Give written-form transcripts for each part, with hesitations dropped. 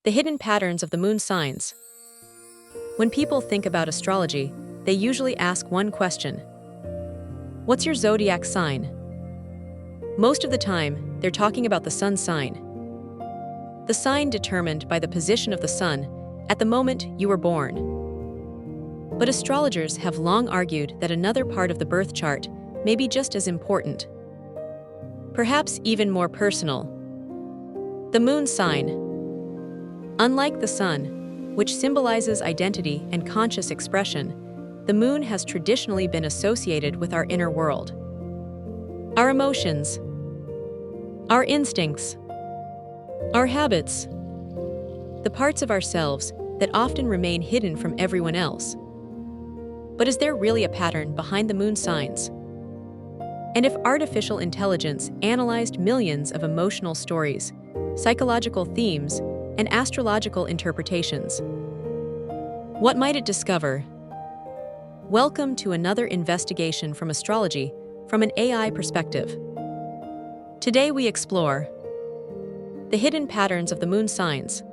The hidden patterns of the moon signs. When people think about astrology, they usually ask one question: what's your zodiac sign? Most of the time, they're talking about the sun sign. The sign determined by the position of the sun at the moment you were born. But astrologers have long argued that another part of the birth chart may be just as important, perhaps even more personal. The moon sign. Unlike the sun, which symbolizes identity and conscious expression, the moon has traditionally been associated with our inner world. Our emotions, our instincts, our habits, the parts of ourselves that often remain hidden from everyone else. But is there really a pattern behind the moon signs? And if artificial intelligence analyzed millions of emotional stories, psychological themes, and astrological interpretations, what might it discover? Welcome to another investigation from astrology from an AI perspective. Today we explore the hidden patterns of the moon signs.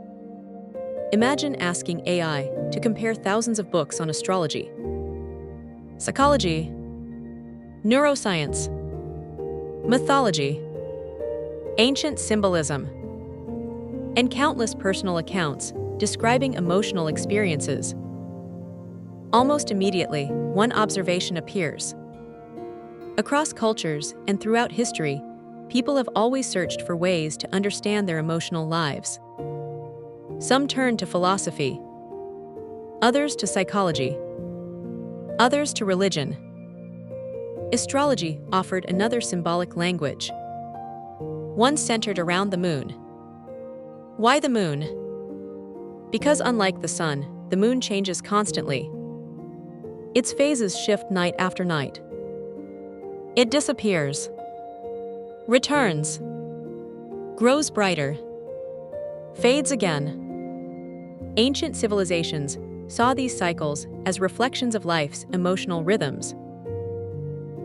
Imagine asking AI to compare thousands of books on astrology, psychology, neuroscience, mythology, ancient symbolism, and countless personal accounts describing emotional experiences. Almost immediately, one observation appears. Across cultures and throughout history, people have always searched for ways to understand their emotional lives. Some turn to philosophy, others to psychology, others to religion. Astrology offered another symbolic language, one centered around the moon. Why the moon? Because unlike the sun, the moon changes constantly. Its phases shift night after night. It disappears, returns, grows brighter, fades again. Ancient civilizations saw these cycles as reflections of life's emotional rhythms.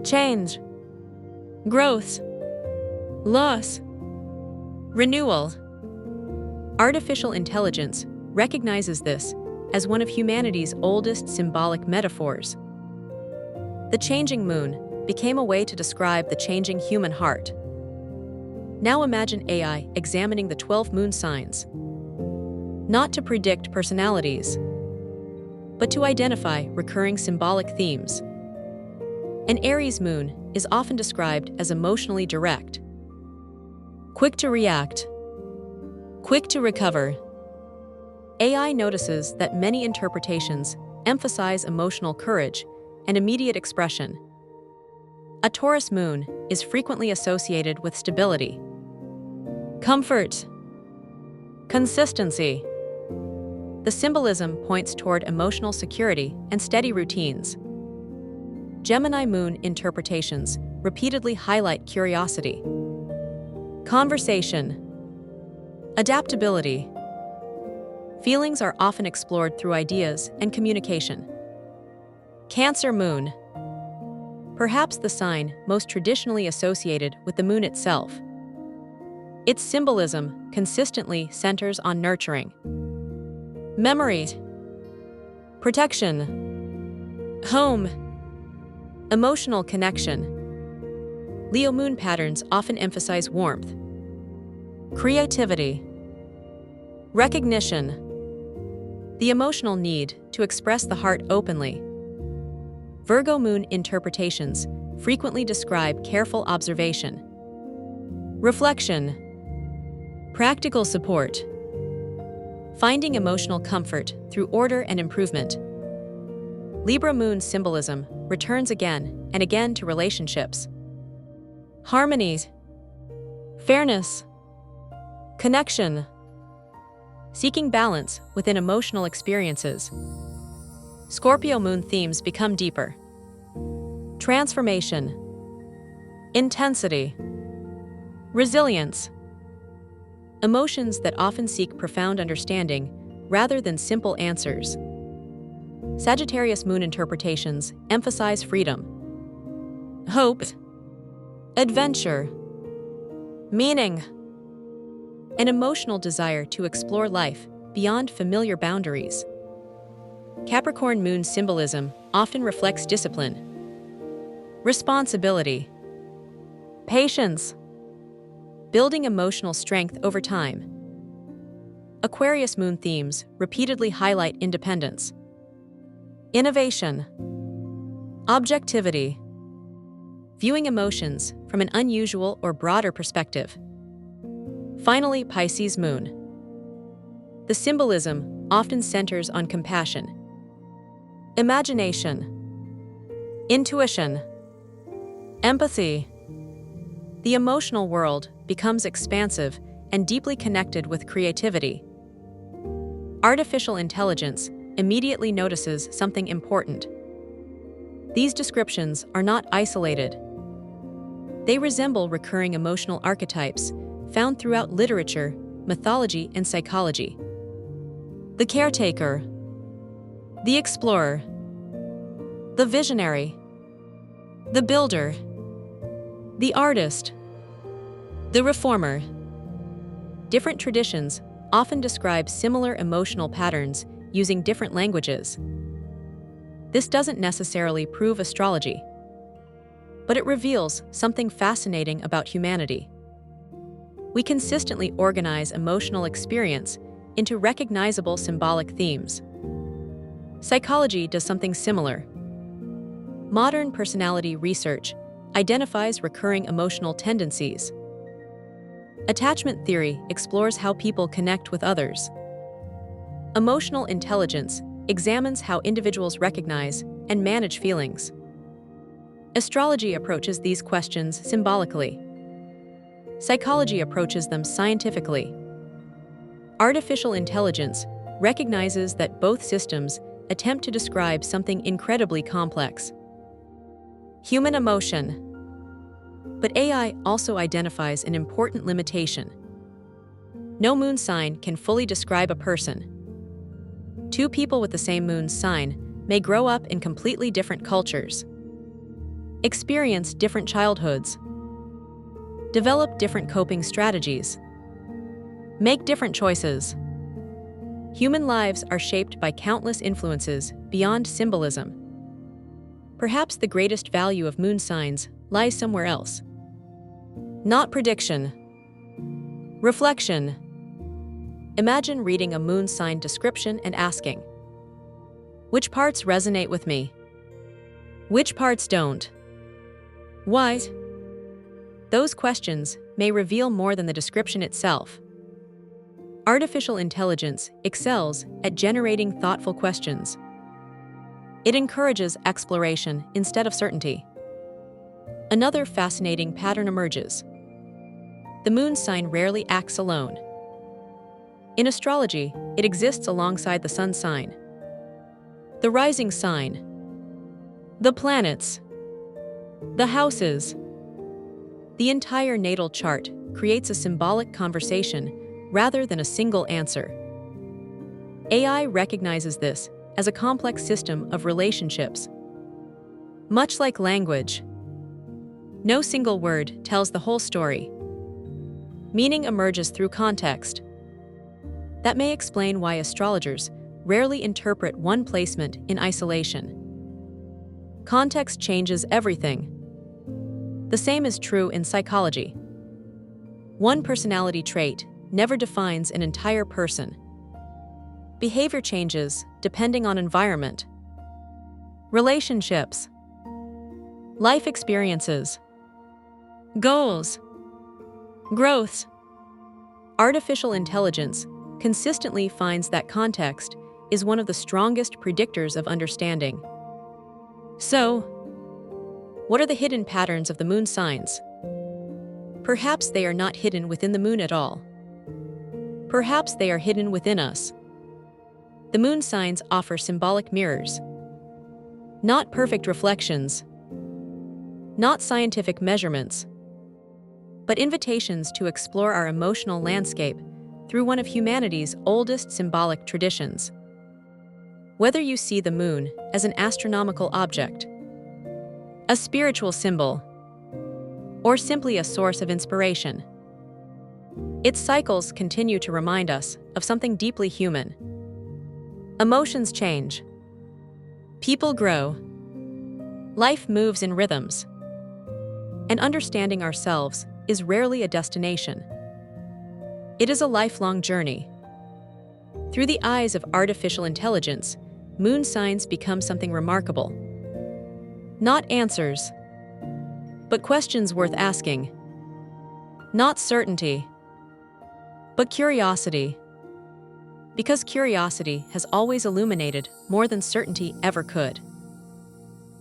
Change, growth, loss, renewal. Artificial intelligence recognizes this as one of humanity's oldest symbolic metaphors. The changing moon became a way to describe the changing human heart. Now imagine AI examining the 12 moon signs, not to predict personalities, but to identify recurring symbolic themes. An Aries moon is often described as emotionally direct, quick to react, quick to recover. AI notices that many interpretations emphasize emotional courage and immediate expression. A Taurus moon is frequently associated with stability, comfort, consistency. The symbolism points toward emotional security and steady routines. Gemini moon interpretations repeatedly highlight curiosity, conversation, adaptability. Feelings are often explored through ideas and communication. Cancer moon, perhaps the sign most traditionally associated with the moon itself. Its symbolism consistently centers on nurturing, memory, protection, home, emotional connection. Leo moon patterns often emphasize warmth, creativity, recognition, the emotional need to express the heart openly. Virgo moon interpretations frequently describe careful observation, reflection, practical support, finding emotional comfort through order and improvement. Libra moon symbolism returns again and again to relationships, harmony, fairness, connection, seeking balance within emotional experiences. Scorpio moon themes become deeper. Transformation, intensity, resilience. Emotions that often seek profound understanding rather than simple answers. Sagittarius moon interpretations emphasize freedom, hope, adventure, meaning, an emotional desire to explore life beyond familiar boundaries. Capricorn moon symbolism often reflects discipline, responsibility, patience, building emotional strength over time. Aquarius moon themes repeatedly highlight independence, innovation, objectivity, viewing emotions from an unusual or broader perspective. Finally, Pisces moon. The symbolism often centers on compassion, imagination, intuition, empathy. The emotional world becomes expansive and deeply connected with creativity. Artificial intelligence immediately notices something important. These descriptions are not isolated. They resemble recurring emotional archetypes found throughout literature, mythology, and psychology. The caretaker, the explorer, the visionary, the builder, the artist, the reformer. Different traditions often describe similar emotional patterns using different languages. This doesn't necessarily prove astrology, but it reveals something fascinating about humanity. We consistently organize emotional experience into recognizable symbolic themes. Psychology does something similar. Modern personality research identifies recurring emotional tendencies. Attachment theory explores how people connect with others. Emotional intelligence examines how individuals recognize and manage feelings. Astrology approaches these questions symbolically. Psychology approaches them scientifically. Artificial intelligence recognizes that both systems attempt to describe something incredibly complex: human emotion. But AI also identifies an important limitation. No moon sign can fully describe a person. Two people with the same moon sign may grow up in completely different cultures, experience different childhoods, develop different coping strategies, make different choices. Human lives are shaped by countless influences beyond symbolism. Perhaps the greatest value of moon signs lies somewhere else. Not prediction, reflection. Imagine reading a moon sign description and asking, which parts resonate with me? Which parts don't? Why? Those questions may reveal more than the description itself. Artificial intelligence excels at generating thoughtful questions. It encourages exploration instead of certainty. Another fascinating pattern emerges. The moon sign rarely acts alone. In astrology, it exists alongside the sun sign, the rising sign, the planets, the houses. The entire natal chart creates a symbolic conversation rather than a single answer. AI recognizes this as a complex system of relationships. Much like language, no single word tells the whole story. Meaning emerges through context. That may explain why astrologers rarely interpret one placement in isolation. Context changes everything. The same is true in psychology. One personality trait never defines an entire person. Behavior changes depending on environment, relationships, life experiences, goals, growth. Artificial intelligence consistently finds that context is one of the strongest predictors of understanding. So, what are the hidden patterns of the moon signs? Perhaps they are not hidden within the moon at all. Perhaps they are hidden within us. The moon signs offer symbolic mirrors, not perfect reflections, not scientific measurements, but invitations to explore our emotional landscape through one of humanity's oldest symbolic traditions. Whether you see the moon as an astronomical object, a spiritual symbol, or simply a source of inspiration, Its cycles continue to remind us of something deeply human. Emotions change. People grow. Life moves in rhythms. And understanding ourselves is rarely a destination. It is a lifelong journey. Through the eyes of artificial intelligence, moon signs become something remarkable. Not answers, but questions worth asking. Not certainty, but curiosity. Because curiosity has always illuminated more than certainty ever could.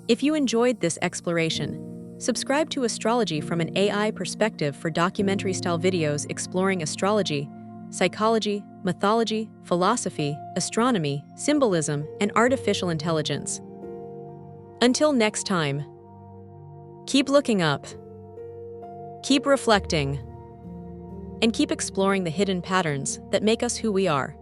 If you enjoyed this exploration, subscribe to Astrology from an AI perspective for documentary-style videos exploring astrology, psychology, mythology, philosophy, astronomy, symbolism, and artificial intelligence. Until next time, keep looking up, keep reflecting, and keep exploring the hidden patterns that make us who we are.